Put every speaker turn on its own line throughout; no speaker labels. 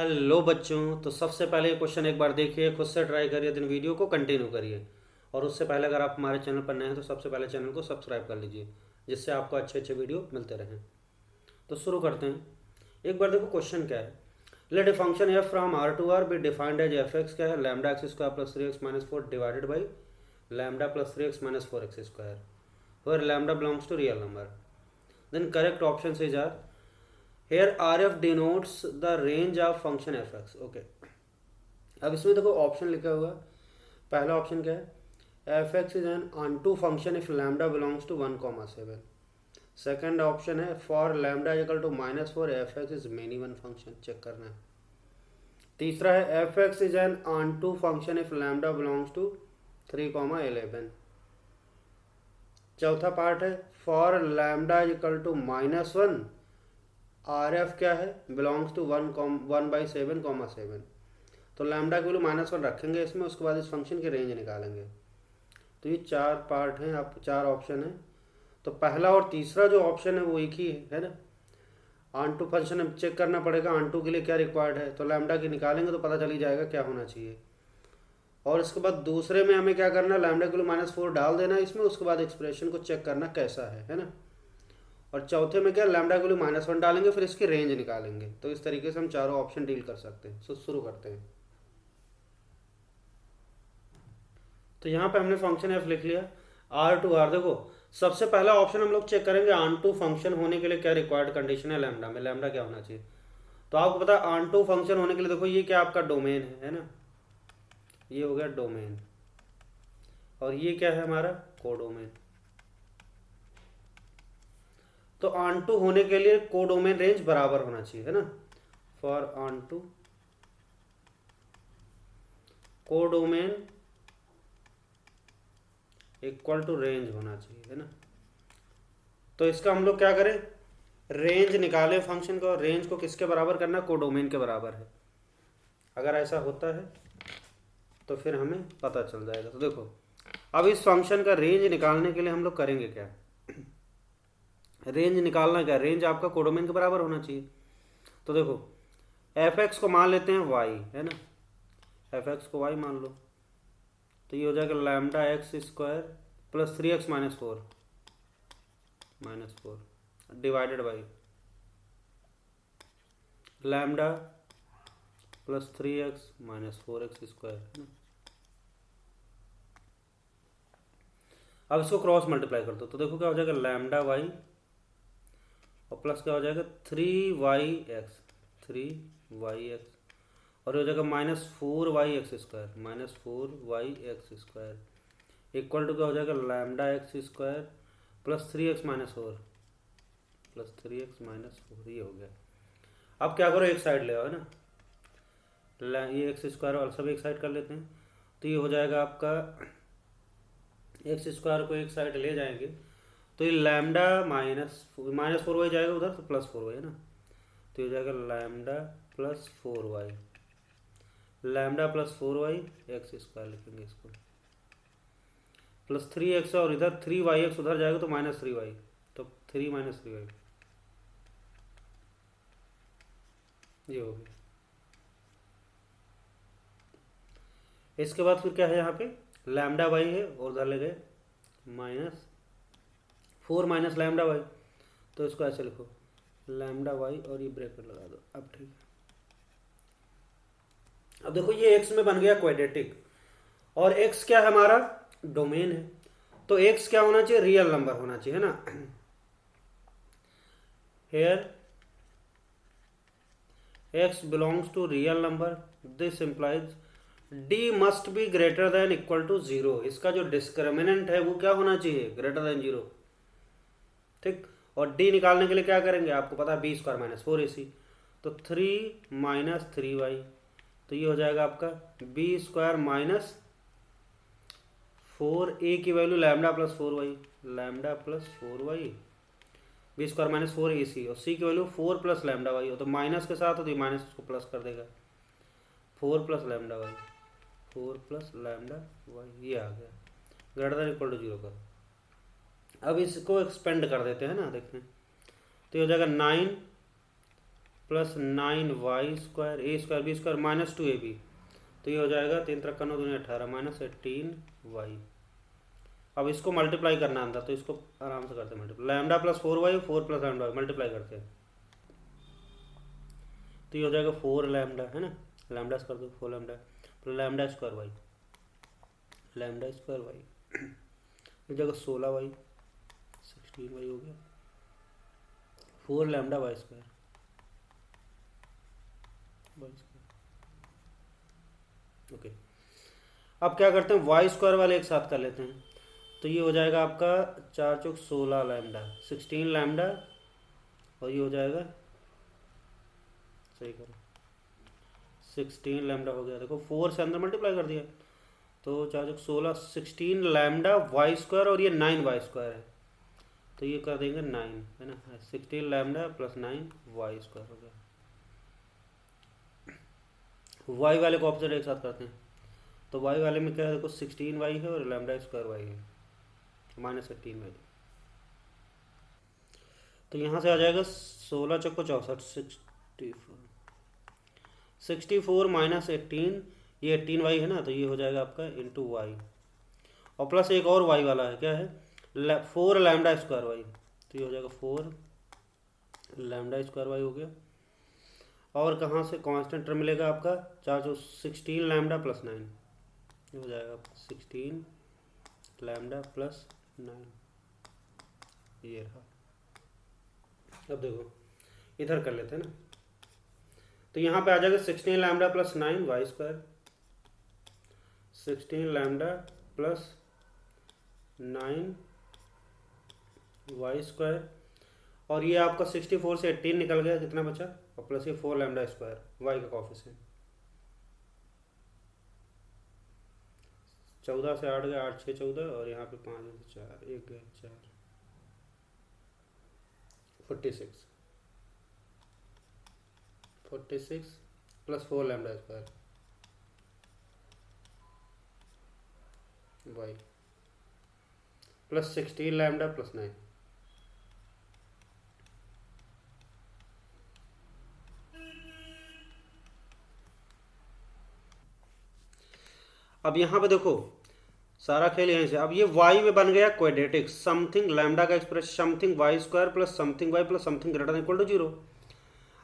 Hello बच्चों, तो सबसे पहले ये क्वेश्चन एक बार देखिए, खुद से ट्राई करिए, दिन वीडियो को कंटिन्यू करिए। और उससे पहले अगर आप हमारे चैनल पर नए हैं तो सबसे पहले चैनल को सब्सक्राइब कर लीजिए, जिससे आपको अच्छे अच्छे वीडियो मिलते रहें। तो शुरू करते हैं। एक बार देखो क्वेश्चन क्या है। Let a function F from R to R be defined as F X क्या है, lambda X square plus 3x-4 divided by lambda plus 3x-4 X square, where lambda belongs to real number. Then correct option is R here rf denotes the range of function fx। Okay, अब इसमें देखो option लिखा हुआ। पहला option क्या है, f x is an onto function if lambda belongs to 1,7। Second option है for lambda equal to -4 f x is many one function, check करना है। तीसरा है f x is an onto function if lambda belongs to 3,11। चौथा part है for lambda equal to -1 R f क्या है, belongs to 1/7,7। तो लैम्डा की वैल्यू -1 रखेंगे इसमें, उसके बाद इस फंक्शन की रेंज निकालेंगे। तो ये चार पार्ट हैं, आप चार ऑप्शन हैं। तो पहला और तीसरा जो ऑप्शन है वो एक ही है ना। ऑन टू फंक्शन चेक करना पड़ेगा, ऑन टू के लिए क्या रिक्वायर्ड है, तो लैम्डा की निकालेंगे तो पता चल ही जाएगा क्या होना चाहिए। और इसके बाद दूसरे में हमें क्या करना है, लैम्डा की वैल्यू -4 डाल देना है इसमें, उसके बाद एक्सप्रेशन को चेक करना कैसा है ना। और चौथे में क्या, लैम्डा की वैल्यू -1 डालेंगे, फिर इसकी रेंज निकालेंगे। तो इस तरीके से हम चारों ऑप्शन डील कर सकते हैं। सो शुरू करते हैं। तो यहाँ पे हमने फंक्शन एफ लिख लिया, आर टू आर। देखो सबसे पहला ऑप्शन हम लोग चेक करेंगे ऑन टू फंक्शन होने के लिए क्या रिक्वायर्ड कंडीशन है लैम्डा में, लैम्डा क्या होना चाहिए। तो आपको पता है ऑन टू फंक्शन होने के लिए देखो ये क्या आपका डोमेन है ना, ये हो गया डोमेन, और ये क्या है हमारा कोडोमेन। तो ऑन टू होने के लिए कोडोमेन रेंज बराबर होना चाहिए है ना। For onto codomain equal to range होना चाहिए है ना। तो इसका हम लोग क्या करें, रेंज निकाले फंक्शन को, रेंज को किसके बराबर करना, कोडोमेन के बराबर है। अगर ऐसा होता है तो फिर हमें पता चल जाएगा। तो देखो अब इस फंक्शन का रेंज निकालने के लिए हम लोग करेंगे क्या, रेंज निकालना क्या, रेंज आपका कोडोमेन के बराबर होना चाहिए। तो देखो एफ एक्स को मान लेते हैं वाई है ना, एफ एक्स को वाई मान लो। तो ये हो जाएगा lambda X square plus 3x-4 divided by lambda plus 3x-4 square. अब इसको क्रॉस मल्टीप्लाई कर दो, तो देखो क्या हो जाएगा, लैम्डा वाई और प्लस क्या हो जाएगा 3y(x), 3y(x), और हो जाएगा -4y(x²) इक्वल टू क्या हो जाएगा, lambda X square plus 3x-4 ये हो गया। अब क्या करो, एक साइड ले आओ है ना, ये एक्स स्क्वायर और सब एक साइड कर लेते हैं। तो ये हो जाएगा आपका, एक्स स्क्वायर को एक साइड ले जाएंगे तो ये लैम्डा -4y जाएगा उधर, तो +4y है ना। तो ये हो जाएगा lambda plus 4y, lambda plus 4y x square लिखेंगे इसको, प्लस 3x, और इधर 3yx उधर जाएगा तो -3y, तो 3 - 3y ये हो गया। इसके बाद फिर क्या है, यहाँ पे लैम्डा वाई है और उधर ले गए -4 माइनस लैम्डा वाई, तो इसको ऐसे लिखो लैम्डा वाई और ये ब्रैकेट लगा दो। अब ठीक है, अब देखो ये x में बन गया क्वाड्रेटिक, और x क्या है हमारा डोमेन है। तो x क्या होना चाहिए, रियल नंबर होना चाहिए है ना। Here x belongs to real number, this implies d must be greater than equal to 0। इसका जो डिस्क्रिमिनेंट है वो क्या होना चाहिए, ग्रेटर देन 0, ठीक। और d निकालने के लिए क्या करेंगे, आपको पता है b² - 4ac, तो 3 - 3y, तो ये हो जाएगा आपका b² - 4a की value lambda plus 4y, lambda plus 4y, b² - 4ac, और c की वैल्यू 4 प्लस लैम्डा वाई हो, तो माइनस के साथ हो तो ये माइनस उसको प्लस कर देगा, 4 plus lambda Y, 4 plus lambda Y, ये आ गया ग्रेटर देन इक्वल टू 0 का। अब इसको एक्सपेंड कर देते हैं ना, देखते हैं। तो ये हो जाएगा 9 plus 9y² a² b² minus 2ab, तो ये हो जाएगा 3×9 = 18 माइनस 18y। अब इसको मल्टीप्लाई करना अंदर, तो इसको आराम से करते हैं multiply, lambda plus 4y 4 plus lambda multiply करते हैं, तो ये हो जाएगा 4 लैम्डा, है ना, लैम्डा कर दो 4 लैम्डा प्लस लैम्डा² y इस जगह 16y 16y हो गया, 4 लैम्डा y²। ओके, अब क्या करते हैं, y² वाले एक साथ कर लेते हैं, तो ये हो जाएगा आपका 4 चौक 16 लैम्डा 16 लैम्डा, और ये हो जाएगा, सही करो, 16 लैम्डा हो गया, देखो 4 से अंदर मल्टीप्लाई कर दिया, तो 4 चौक 16 16 लैम्डा y² और ये 9y² है, तो ये कर देंगे 9, है ना, 16 लैम्डा प्लस 9y² हो गया। y वाले को ऑपोजिट एक साथ करते हैं, तो y वाले में क्या है, देखो 16y है और लैम्डा² y है माइनस 18y, तो यहाँ से आ जाएगा 16 चौको 64 64 माइनस 18, ये 18y है ना, तो ये हो जाएगा आपका इंटू y, और प्लस एक और y वाला है, क्या है, 4 लैम्डा² y, तो ये हो जाएगा 4 लैम्डा² y हो गया, और कहाँ से कांस्टेंट टर्म मिलेगा आपका, 4 जो 16 लैम्डा प्लस 9, ये हो जाएगा 16 लैम्डा प्लस 9, ये रहा। अब देखो इधर कर लेते हैं ना, तो यहाँ पे आ जाएगा 16 lambda plus 9y², 16 lambda plus 9y², और ये आपका 64 से 18 निकल गया, कितना बचा, और प्लस ये 4 लैम्डा² y का कोएफिशिएंट, 14 से 8 गया, 8 6 14, और यहाँ पे 5 से 4 1 गया 4 46 plus 4 लैम्डा² y plus 16 lambda plus 9, अब यहाँ पे देखो सारा खेल यहीं से, अब ये y में बन गया क्वाड्रेटिक, समथिंग लैम्डा का express something y² plus something y plus something greater than equal to 0।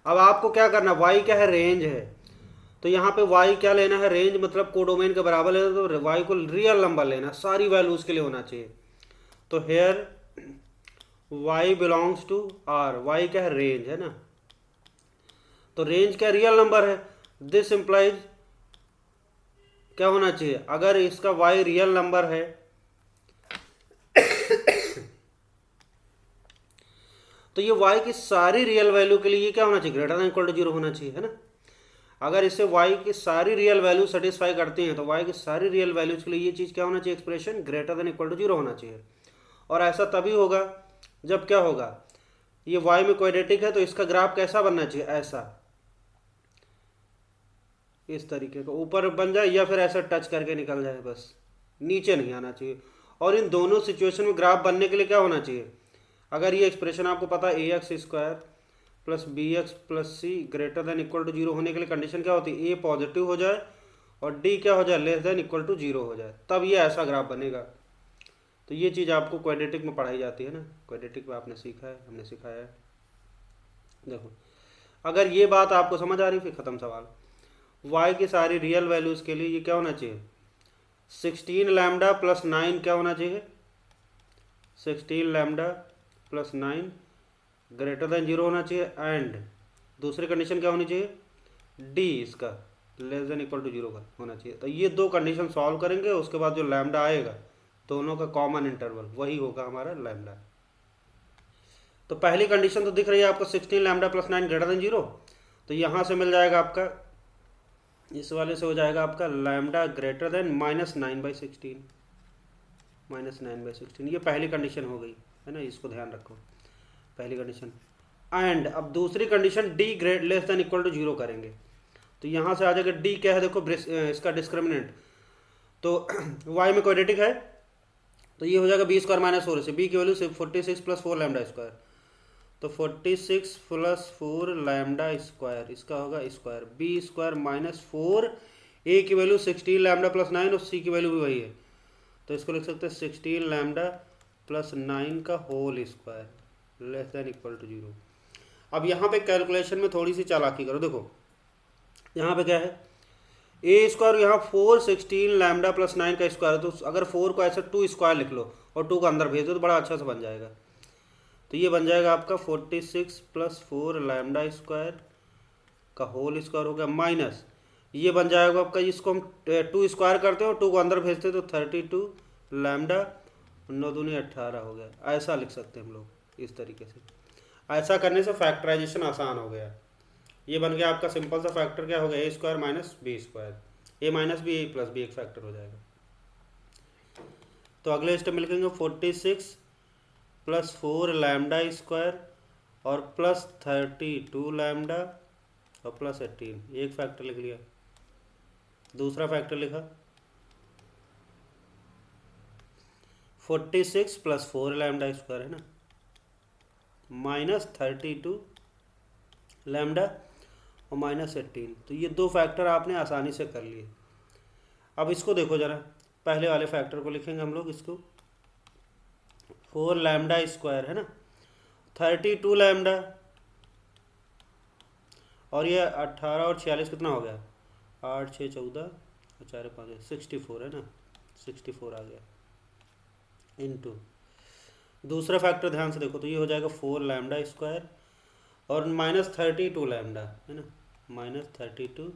अब आपको क्या करना, y क्या है, रेंज है, तो यहाँ पे y क्या लेना है, रेंज मतलब कोडोमेन के बराबर है, तो y को रियल नंबर लेना, सारी वैल्यूज के लिए होना चाहिए, तो here y belongs to r, y क्या है, रेंज है ना, तो रेंज क्या रियल नंबर है, दिस इंप्लाइज क्या होना चाहिए, अगर इसका y रियल नंबर है तो ये y की सारी रियल वैल्यू के लिए ये क्या होना चाहिए, ग्रेटर देन इक्वल टू 0 होना चाहिए, है ना। अगर इससे y की सारी रियल वैल्यू सेटिस्फाई करती हैं तो y की सारी रियल वैल्यूज के लिए ये चीज़ क्या होना चाहिए, expression greater than equal to 0 होना चाहिए, और ऐसा तभी होगा जब क्या होगा, ये y में क्वाड्रेटिक है तो इसका ग्राफ कैसा बनना चाहिए, ऐसा, इस तरीके का ऊपर बन जाए या फिर ऐसा टच करके निकल जाए, बस नीचे नहीं आना चाहिए। और इन दोनों सिचुएशन में ग्राफ बनने के लिए क्या होना चाहिए, अगर ये एक्सप्रेशन आपको पता है ax² plus bx plus c greater than equal to 0 होने के लिए कंडीशन क्या होती है, a पॉजिटिव हो जाए और d क्या हो जाए, लेस देन इक्वल टू 0 हो जाए, तब ये ऐसा ग्राफ बनेगा। तो ये चीज़ आपको क्वाड्रेटिक में पढ़ाई जाती है ना, क्वाड्रेटिक में आपने सीखा है, हमने सिखाया है। देखो अगर ये बात आपको समझ आ रही फिर ख़त्म सवाल। y की सारी रियल वैल्यूज़ के लिए ये क्या होना चाहिए, 16 लैम्डा प्लस 9 क्या होना चाहिए, 16 लैम्डा प्लस 9 ग्रेटर देन 0 होना चाहिए, एंड दूसरी कंडीशन क्या होनी चाहिए, d इसका लेस देन इक्वल टू 0 का होना चाहिए। तो ये दो कंडीशन सॉल्व करेंगे, उसके बाद जो लैम्डा आएगा दोनों का कॉमन इंटरवल वही होगा हमारा लैम्डा। तो पहली कंडीशन तो दिख रही है आपको 16 लैम्डा प्लस 9 ग्रेटर देन 0, तो यहाँ से मिल जाएगा आपका, इस वाले से हो जाएगा आपका लैम्डा ग्रेटर देन -9/16 -9/16, ये पहली कंडीशन हो गई है ना, इसको ध्यान रखो पहली कंडीशन। एंड अब दूसरी condition d great less than equal to 0 करेंगे, तो यहाँ से आ जाएगा d क्या है, देखो इसका डिस्क्रिमिनेंट, तो y में क्वाड्रेटिक है तो ये हो जाएगा b² - 4 से b की वैल्यू 46 प्लस 4 लैम्डा², तो 46 प्लस 4 लैम्डा स्क्वायर, इसका होगा स्क्वायर, बी स्क्वायर माइनस 4, ए की वैल्यू 16 लैम्डा प्लस 9 और सी की वैल्यू भी वही है, तो इसको लिख सकते हैं 16 लैम्डा प्लस 9 का whole square less than equal to 0। अब यहाँ पे कैलकुलेशन में थोड़ी सी चालाकी करो, देखो यहाँ पे क्या है, ए स्क्वायर, यहाँ 4 16 लैम्डा प्लस 9 का स्क्वायर है, तो अगर 4 को ऐसे 2 स्क्वायर लिख लो और 2 को अंदर भेज दो तो बड़ा अच्छा से बन जाएगा। तो ये बन जाएगा आपका 46 प्लस 4 लैम्डा स्क्वायर का होल स्क्वायर हो गया, माइनस ये बन जाएगा आपका, इसको हम 2 स्क्वायर करते हो 2 को अंदर भेजते तो 32 लैम्डा 9 दूनी 18 हो गया। ऐसा लिख सकते हैं हम लोग इस तरीके से। ऐसा करने से फैक्टराइजेशन आसान हो गया। ये बन गया आपका सिंपल सा फैक्टर, क्या हो गया, ए स्क्वायर माइनस बी स्क्वायर, ए माइनस बी ए प्लस बी एक फैक्टर हो जाएगा। तो अगले स्टेप में लिखेंगे 46 प्लस 4 लैम्डा स्क्वायर और प्लस 32 लैम्डा और प्लस 18, एक फैक्टर लिख लिया। दूसरा फैक्टर लिखा 46 प्लस 4 लैम्डा स्क्वायर है ना, माइनस 32 लैम्डा और माइनस 18, तो ये दो फैक्टर आपने आसानी से कर लिए। अब इसको देखो ज़रा, पहले वाले फैक्टर को लिखेंगे हम लोग, इसको 4 लैम्डा स्क्वायर है ना, 32 लैम्डा और ये 18 और 46 कितना हो गया, 8 6 14 और 4 5 64 है ना, 64 आ गया इनटू दूसरा फैक्टर ध्यान से देखो, तो ये हो जाएगा 4 लैम्डा स्क्वायर और माइनस 32 लैम्डा है ना, माइनस 32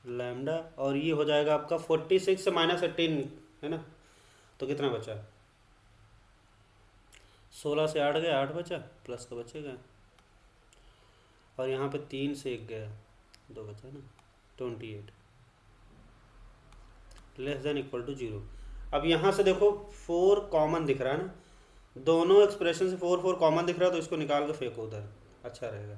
लैम्डा और ये हो जाएगा आपका 46 से माइनस 18 है ना, तो कितना बचा, 16 से 8 गया, 8 बचा, प्लस का बचेगा और यहाँ पे 3 से 1 गया, 2 बचा ना, 28 लेस देन इक्वल टू 0। अब यहाँ से देखो 4 कॉमन दिख रहा है ना, दोनों एक्सप्रेशन से 4 4 कॉमन दिख रहा है, तो इसको निकाल के फेंको उधर, अच्छा रहेगा।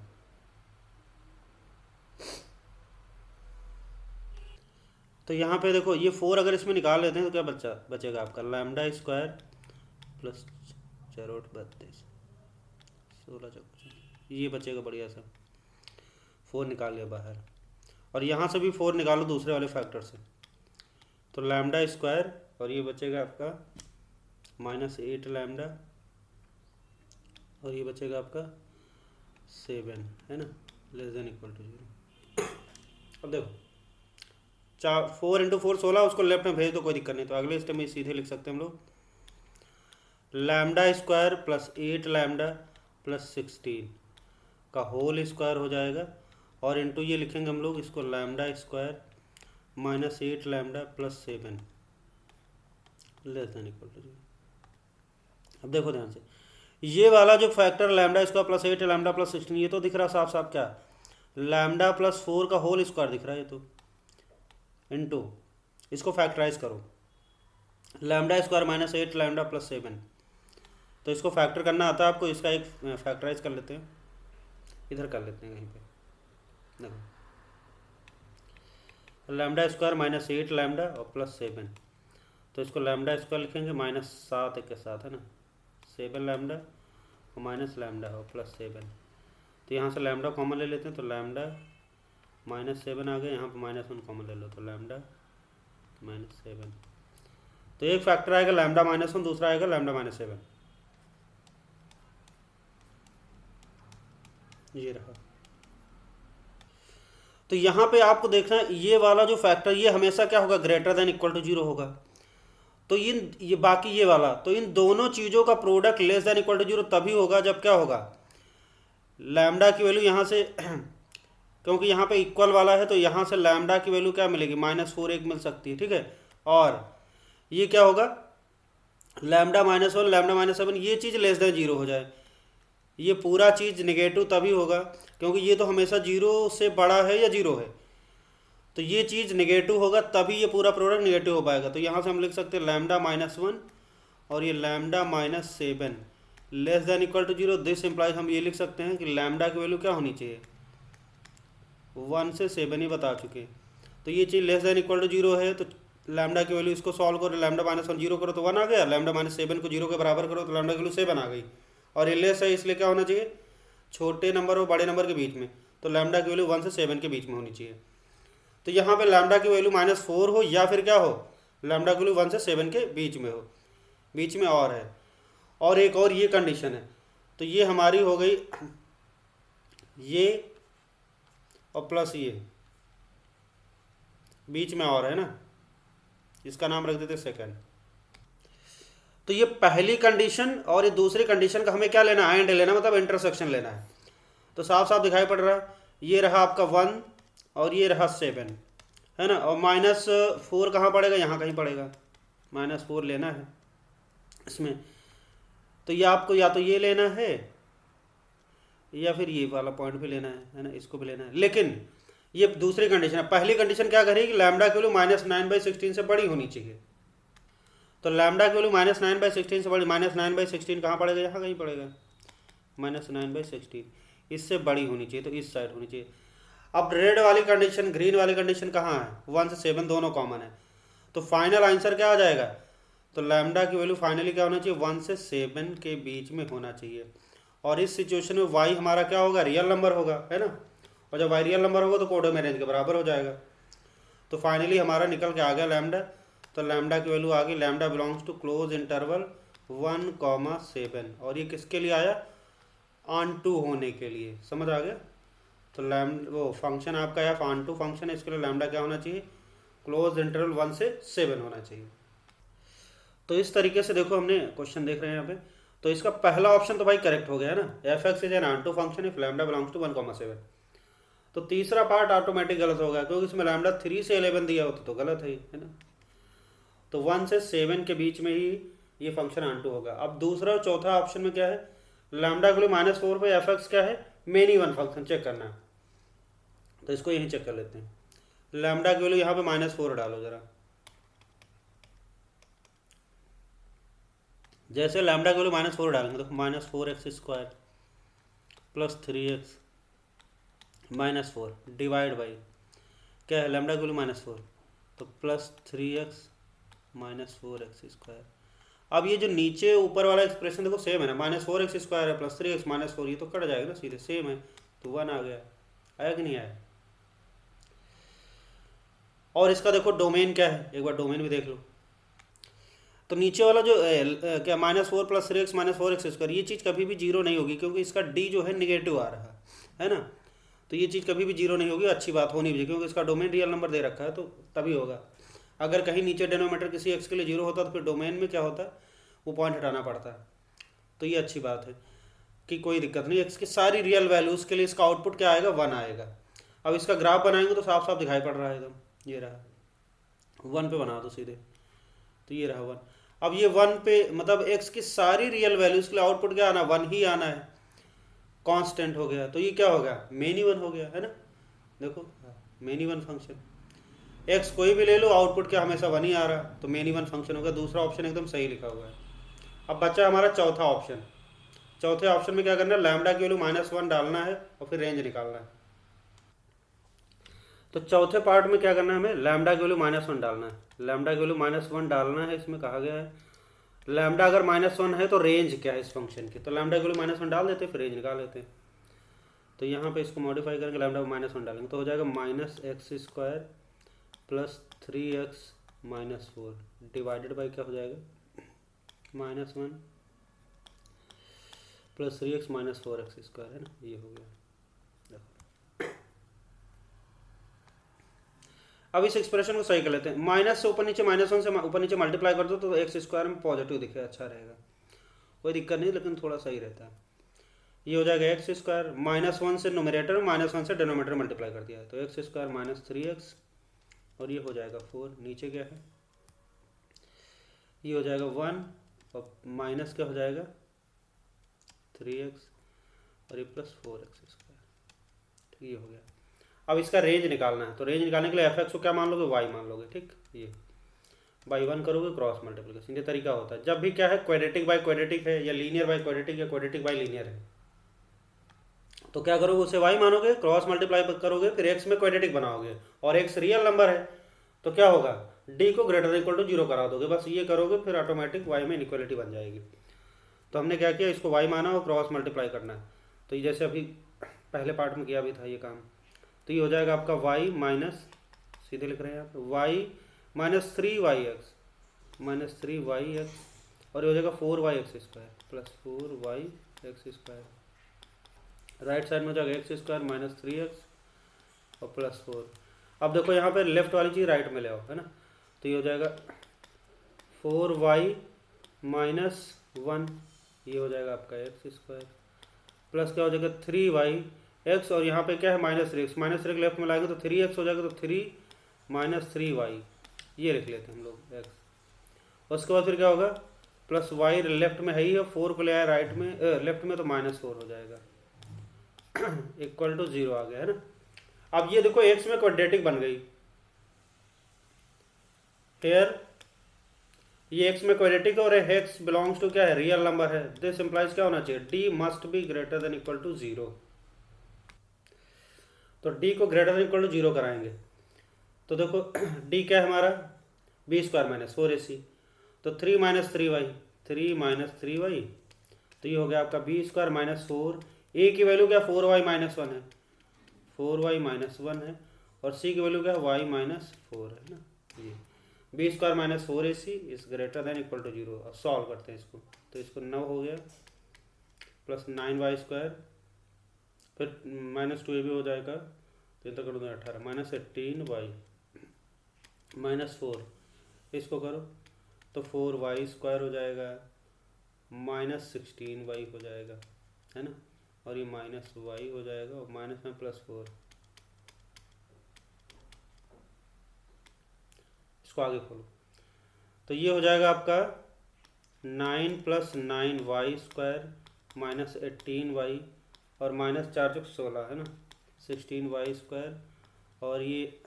तो यहाँ पे देखो ये 4 अगर इसमें निकाल लेते हैं तो क्या बचेगा आपका, लैम्डा स्क्वायर प्लस 4 8 32 16 चौक, ये बचेगा बढ़िया सा, 4 निकाल लिया बाहर। और यहाँ से भी 4 निकालो दूसरे वाले फैक्टर से, तो लैम्डा स्क्वायर और ये बचेगा आपका माइनस 8 लैम्डा और ये बचेगा आपका 7 है ना, लेस देन इक्वल टू 0। अब देखो 4 इंटू 4 16, उसको लेफ्ट में भेज दो, कोई दिक्कत नहीं। तो अगले स्टेप में सीधे लिख सकते हैं हम लोग, lambda square plus 8 lambda plus 16 का होल स्क्वायर हो जाएगा और इंटू ये लिखेंगे हम लोग इसको, lambda square minus 8 lambda plus 7 less than equal to 0। अब देखो ध्यान से, ये वाला जो factor lambda square plus 8 lambda plus 16, ये तो दिख रहा साफ साफ क्या, लैम्डा प्लस 4 का होल स्क्वायर दिख रहा है ये तो, इनटू इसको फैक्टराइज करो, lambda square minus 8 lambda plus 7, तो इसको फैक्टर करना आता है आपको, इसका एक फैक्टराइज कर लेते हैं, इधर कर लेते हैं कहीं पे, देखो लैम्डा स्क्वायर माइनस 8 लैम्डा और प्लस 7, तो इसको लैम्डा स्क्वायर लिखेंगे माइनस 7 के साथ है ना, 7 लैम्डा और माइनस लैम्डा और प्लस 7, तो यहाँ से लैम्डा कॉमन ले लेते हैं, तो लैम्डा माइनस 7 आ गया, यहाँ पर -1 कॉमन ले लो, तो लैम्डा -7, तो एक फैक्टर आएगा लैम्डा -1, दूसरा आएगा लैम्डा -7, ये रहा। तो यहाँ पे आपको देखना है, ये वाला जो फैक्टर ये हमेशा क्या होगा, ग्रेटर देन इक्वल टू 0 होगा। तो ये बाकी ये वाला, तो इन दोनों चीज़ों का product less than equal to 0 तभी होगा जब क्या होगा, लैम्डा की वैल्यू यहाँ से क्योंकि यहाँ पे इक्वल वाला है तो यहाँ से लैम्डा की वैल्यू क्या मिलेगी, -4 एक मिल सकती है, ठीक है। और ये क्या होगा, लैम्डा -1 लैम्डा -7, ये चीज़ लेस देन 0 हो जाए, ये पूरा चीज़ नेगेटिव तभी होगा क्योंकि ये तो हमेशा 0 से बड़ा है या 0 है, तो ये चीज़ नेगेटिव होगा तभी ये पूरा प्रोडक्ट नेगेटिव हो पाएगा। तो यहाँ से हम लिख सकते हैं लैम्डा -1 और ये lambda -7 less than equal to 0, this implies हम ये लिख सकते हैं कि लैम्डा की वैल्यू क्या होनी चाहिए, 1 से 7 ही बता चुके, तो ये चीज़ लेस देन इक्वल टू 0 है, तो लैम्डा की वैल्यू इसको सॉल्व करो, लैम्डा -1 0 करो तो 1 आ गया, लैम्डा -7 को 0 के बराबर करो तो लैम्डा की वैल्यू 7 आ गई, और इलेस है इसलिए क्या होना चाहिए, छोटे नंबर और बड़े नंबर के बीच में। तो लैम्डा की वैल्यू 1 से 7 के बीच में होनी चाहिए। तो यहाँ पे लैम्डा की वैल्यू -4 हो या फिर क्या हो, लैम्डा की वैल्यू 1 से 7 के बीच में हो, बीच में और है। और एक और ये कंडीशन है, तो ये हमारी हो गई ये और प्लस ये बीच में और है ना, इसका नाम रख देते सेकंड। तो ये पहली कंडीशन और ये दूसरी कंडीशन का हमें क्या लेना है, एंड लेना, मतलब इंटरसेक्शन लेना है। तो साफ साफ दिखाई पड़ रहा है, ये रहा आपका 1 और ये रहा 7 है ना, और -4 कहाँ पड़ेगा, यहाँ कहीं पड़ेगा, -4 लेना है इसमें। तो ये आपको या तो ये लेना है या फिर ये वाला पॉइंट भी लेना है ना, इसको भी लेना है। लेकिन ये दूसरी कंडीशन है, पहली कंडीशन क्या करेगी, लैम्डा की वैल्यू -9/16 से बड़ी होनी चाहिए। तो लैम्डा की वैल्यू -9/16 से बड़ी, -9/16 कहाँ पड़ेगा, यहाँ कहीं पड़ेगा, -9/16 इससे बड़ी होनी चाहिए, तो इस साइड होनी चाहिए। अब रेड वाली कंडीशन, ग्रीन वाली कंडीशन कहाँ है, 1 से 7 दोनों कॉमन है। तो फाइनल आंसर क्या आ जाएगा, तो लैम्डा की वैल्यू फाइनली क्या होना चाहिए, 1 से 7 के बीच में होना चाहिए। और इस सिचुएशन में वाई हमारा क्या होगा, रियल नंबर होगा, है ना, और जब वाई रियल नंबर होगा तो कोडोमेन रेंज के बराबर हो जाएगा। तो फाइनली हमारा निकल के आ गया लैम्डा। तो लैम्डा की वैल्यू आ गई, lambda belongs to close interval 1,7, और ये किसके लिए आया, ऑन टू होने के लिए, समझ आ गया। तो वो फंक्शन आपका है ऑन टू फंक्शन है, इसके लिए लैम्डा क्या होना चाहिए, क्लोज इंटरवल 1 से 7 होना चाहिए। तो इस तरीके से देखो हमने क्वेश्चन देख रहे हैं यहाँ पे। तो इसका पहला ऑप्शन तो भाई करेक्ट हो गया ना, F is an onto function if lambda belongs to 1,7। तो तीसरा पार्ट ऑटोमेटिक गलत होगा, क्योंकि इसमें लैम्डा 3 से 11 दिया होता तो गलत है ना। तो 1 से 7 के बीच में ही ये फंक्शन ऑन टू होगा। अब दूसरा और चौथा ऑप्शन में क्या है, लैम्डा के लिए -4 पे एफ एक्स क्या है, मेनी वन फंक्शन चेक करना है। तो इसको यहीं चेक कर लेते हैं, लैम्डा की वैल्यू यहाँ पे -4 डालो जरा। जैसे लैम्डा की वैल्यू -4 डालेंगे तो -4x² + 3x -4 डिवाइड बाई क्या है, लैम्डा की वैल्यू -4 तो +3x -4x²। अब ये जो नीचे ऊपर वाला एक्सप्रेशन देखो सेम है ना, -4x² है +3x -4, ये तो कट जाएगा ना सीधे, सेम है। तो 1 आ गया, आया कि नहीं आया। और इसका देखो डोमेन क्या है, एक बार डोमेन भी देख लो। तो नीचे वाला जो क्या -4 + 3x -4x², ये चीज़ कभी भी जीरो नहीं होगी, क्योंकि इसका डी जो है निगेटिव आ रहा है ना। तो ये चीज़ कभी भी जीरो नहीं होगी, अच्छी बात होनी भी, क्योंकि इसका डोमेन रियल नंबर दे रखा है, तो तभी होगा। अगर कहीं नीचे डिनोमीटर किसी एक्स के लिए जीरो होता तो फिर डोमेन में क्या होता, वो पॉइंट हटाना पड़ता है। तो ये अच्छी बात है कि कोई दिक्कत नहीं, एक्स की सारी रियल वैल्यूज़ के लिए इसका आउटपुट क्या आएगा, 1 आएगा। अब इसका ग्राफ बनाएंगे तो साफ साफ दिखाई पड़ रहा है एकदम, ये रहा 1 पे बना दो सीधे, तो ये रहा 1। अब ये 1 पे मतलब एक्स की सारी रियल वैल्यूज़ के लिए आउटपुट क्या आना, 1 ही आना है, कांस्टेंट हो गया। तो ये क्या हो गया, मेनी वन हो गया, है ना। देखो मेनी वन फंक्शन, एक्स कोई भी ले लो, आउटपुट क्या हमेशा 1 ही आ रहा, तो मेनी वन फंक्शन होगा। दूसरा ऑप्शन एकदम सही लिखा हुआ है। अब बचा हमारा चौथा ऑप्शन। चौथे ऑप्शन में क्या करना है, लैम्डा की वैल्यू -1 डालना है और फिर रेंज निकालना है। तो चौथे पार्ट में क्या करना है, हमें लैम्डा की वैल्यू -1 डालना है। लैम्डा की वैल्यू -1 डालना है, इसमें कहा गया है लैम्डा अगर -1 है तो रेंज क्या है इस फंक्शन की। तो लैम्डा की वैल्यू -1 डाल देते, फिर रेंज निकाल लेते हैं। तो यहाँ पे इसको मॉडिफाई करके लैम्डा -1 डालेंगे तो हो जाएगा -x² + 3x -4 डिवाइडेड बाई क्या हो जाएगा, -1 + 3x -4x² है ना, ये हो गया। अब इस एक्सप्रेशन को सही कर लेते हैं, माइनस से ऊपर नीचे -1 से ऊपर नीचे मल्टीप्लाई कर दो तो x² में पॉजिटिव दिखे, अच्छा रहेगा, कोई दिक्कत नहीं, लेकिन थोड़ा सही रहता है। ये हो जाएगा x² -1 से नोमिनेटर में -1 से डिनोमिनेटर मल्टीप्लाई कर दिया है, तो x² - 3x और ये हो जाएगा 4, नीचे क्या है, ये हो जाएगा 1 और माइनस क्या हो जाएगा 3x और ये +4x², ठीक, ये हो गया। अब इसका रेंज निकालना है, तो रेंज निकालने के लिए एफ एक्स को क्या मान लोगे, y मान लोगे, ठीक। ये बाई 1 करोगे, क्रॉस मल्टीप्लिकेशन, ये तरीका होता है जब भी क्या है क्वाड्रेटिक बाई क्वाड्रेटिक है या लीनियर बाई क्वाड्रेटिक या क्वाड्रेटिक बाई लीनियर है। तो क्या करोगे, उसे y मानोगे, क्रॉस मल्टीप्लाई करोगे, फिर x में क्वाड्रेटिक बनाओगे और x रियल नंबर है तो क्या होगा, d को > 0 करा दोगे, बस ये करोगे, फिर ऑटोमेटिक y में इनइक्वालिटी बन जाएगी। तो हमने क्या किया, इसको y माना और क्रॉस मल्टीप्लाई करना है। तो ये जैसे अभी पहले पार्ट में किया भी था ये काम। तो ये हो जाएगा आपका y माइनस, सीधे लिख रहे हैं आप, y माइनस 3y एक्स और ये हो जाएगा 4y square plus 4y square. Right side में हो जाएगा एक्स स्क्वायर माइनस 3x और प्लस 4। अब देखो यहाँ पे लेफ्ट वाली चीज़ राइट में ले आओ, है ना। तो ये हो जाएगा 4y माइनस 1, ये हो जाएगा आपका एक्स स्क्वायर प्लस क्या हो जाएगा 3y और यहाँ पे क्या है माइनस 3x लेफ्ट में लाएंगे तो 3x हो जाएगा, तो 3 माइनस 3y ये लिख लेते हैं हम लोग x। उसके बाद फिर क्या होगा प्लस y लेफ्ट में है ही है, 4 को ले आया राइट में लेफ्ट में, तो माइनस 4 हो जाएगा इक्वल टू 0 आ गया, है ना। अब ये देखो x में क्वाड्रेटिक बन गई हेयर, ये x में क्वाड्रेटिक और x बिलोंग्स टू क्या है, रियल नंबर है। दिस इंप्लाइज क्या होना चाहिए, d must be greater than equal to 0। तो d को ग्रेटर देन इक्वल टू 0 कराएंगे तो देखो d क्या है हमारा b स्क्वायर माइनस 4ac, तो 3 माइनस 3y, तो ये हो गया आपका b स्क्वायर माइनस 4। a की वैल्यू क्या 4y माइनस 1 है, 4y माइनस 1 है, और c की वैल्यू क्या है y माइनस 4 है ना। ये b square minus 4ac is greater than equal to 0। अब सॉल्व करते हैं इसको, तो इसको 9 हो गया प्लस 9y स्क्वायर, फिर माइनस 2a भी हो जाएगा, तो इतना कर दो 18 माइनस 18y माइनस 4, इसको करो तो 4y स्क्वायर हो जाएगा माइनस 16y हो जाएगा, है ना, और ये माइनस y हो जाएगा और माइनस में प्लस 4। इसको आगे खोलो तो ये हो जाएगा आपका 9 plus 9y square minus 18y और माइनस 4 जो 16 है ना 16y स्क्वायर, और ये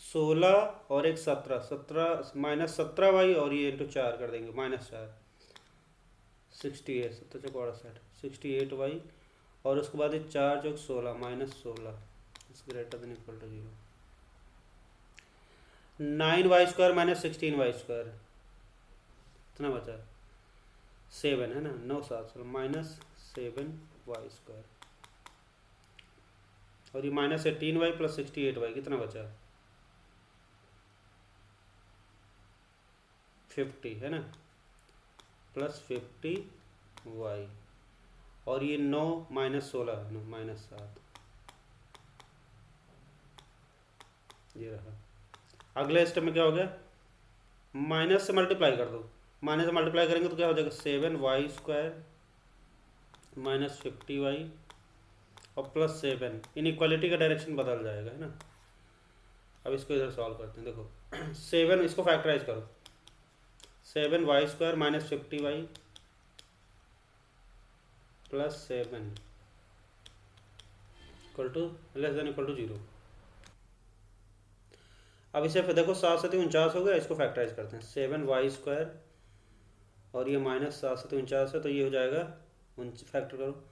16 और एक 17 माइनस 17y और ये इंटू 4 कर देंगे माइनस 4 68 17 चौक 68y और उसके बाद ये 4 चौक 16 minus 16 is greater than equal to 0। 9y square minus 16y square कितना बचा 7 है ना, 9 7 माइनस 7y स्क्वायर और ये माइनस 18y प्लस 68y कितना बचा 50 है ना, प्लस 50y और ये 9 माइनस 16 है ना माइनस 7, ये रहा। अगले स्टेप में क्या हो गया, माइनस से मल्टीप्लाई कर दो, माइनस से मल्टीप्लाई करेंगे तो क्या हो जाएगा 7y स्क्वायर माइनस 50y और प्लस 7, इनइक्वालिटी का डायरेक्शन बदल जाएगा, है ना। अब इसको इधर सॉल्व करते हैं, देखो 7 इसको फैक्टराइज करो, 7y square minus 50y plus 7 equal to less than equal to 0। अब इसे फिर देखो 7 से 49 हो गया, इसको फैक्टराइज करते हैं 7y स्क्वायर और ये माइनस 7 से 49 है, तो ये हो जाएगा फैक्टर करो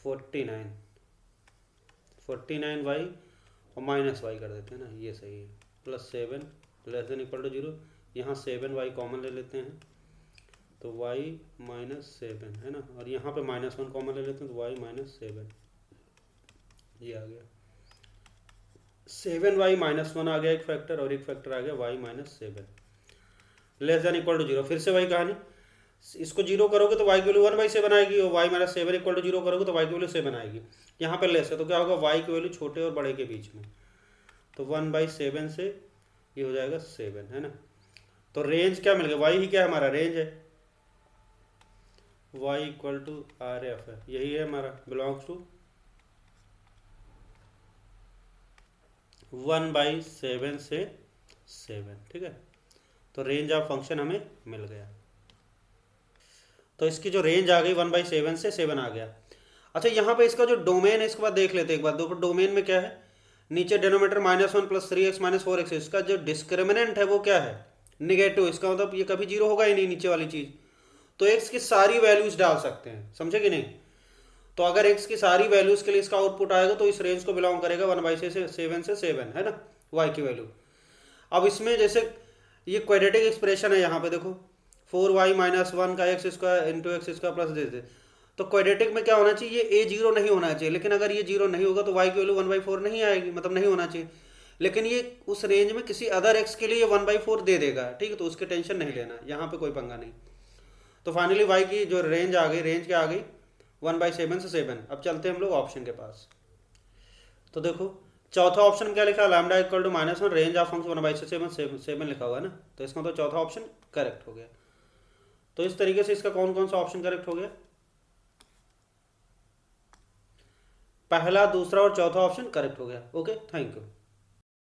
49y और माइनस y कर देते हैं ना, ये सही है, plus 7 less than equal to 0। यहाँ 7y कॉमन ले लेते हैं तो y माइनस 7 है ना, और यहाँ पे माइनस 1 कॉमन ले लेते हैं तो y माइनस 7, ये आ गया 7y माइनस 1 आ गया एक फैक्टर, और एक फैक्टर आ गया y minus 7 less than equal to 0। फिर से वही कहानी, इसको 0 करोगे तो y की वैल्यू 1/7 आएगी और y माइनस 7 इक्वल टू 0 करोगे तो y की वैल्यू 7 आएगी। यहाँ पे लेस है तो क्या होगा y की वैल्यू छोटे और बड़े के बीच में, तो 1/7 से ये हो जाएगा 7, है ना। तो रेंज क्या मिल गया, y ही क्या हमारा रेंज है, y इक्वल टू RF है, यही है हमारा, बिलोंग्स टू 1/7 से 7, ठीक है। तो रेंज ऑफ फंक्शन हमें मिल गया, तो इसकी जो रेंज आ गई 1/7 से 7 आ गया। अच्छा यहाँ पे इसका जो डोमेन है इसके बाद देख लेते हैं एक बार, देखो डोमेन में क्या है, नीचे denominator -1 plus 3x minus 4x, इसका जो डिस्क्रिमिनेंट है वो क्या है निगेटिव, इसका मतलब ये कभी 0 होगा ही नहीं नीचे वाली चीज, तो x की सारी वैल्यूज डाल सकते हैं, समझे कि नहीं। तो अगर x की सारी वैल्यूज के लिए इसका आउटपुट आएगा तो इस रेंज को बिलोंग करेगा 1/7 से 7, है ना, y की वैल्यू। अब इसमें जैसे ये क्वाड्रेटिक एक्सप्रेशन है, यहाँ पे देखो 4y-1 का x square into x square plus दे। तो क्वाड्रेटिक में क्या होना चाहिए, ये a 0 नहीं होना चाहिए, लेकिन अगर ये 0 नहीं होगा तो y की वैल्यू 1/4 नहीं आएगी, मतलब नहीं होना चाहिए। लेकिन ये उस रेंज में किसी अदर एक्स के लिए 1/4 दे देगा, ठीक है, तो उसके टेंशन नहीं लेना, यहाँ पे कोई पंगा नहीं। तो फाइनली y की जो रेंज आ गई, रेंज क्या आ गई 1/7 से 7। अब चलते हैं हम लोग ऑप्शन के पास। तो देखो चौथा ऑप्शन में क्या लिखा है, lambda equal to -1 range of function 1/7 लिखा हुआ है ना, तो इसका तो चौथा ऑप्शन करेक्ट हो गया। तो इस तरीके से इसका कौन कौन सा ऑप्शन करेक्ट हो गया, पहला, दूसरा और चौथा ऑप्शन करेक्ट हो गया। Okay, thank you.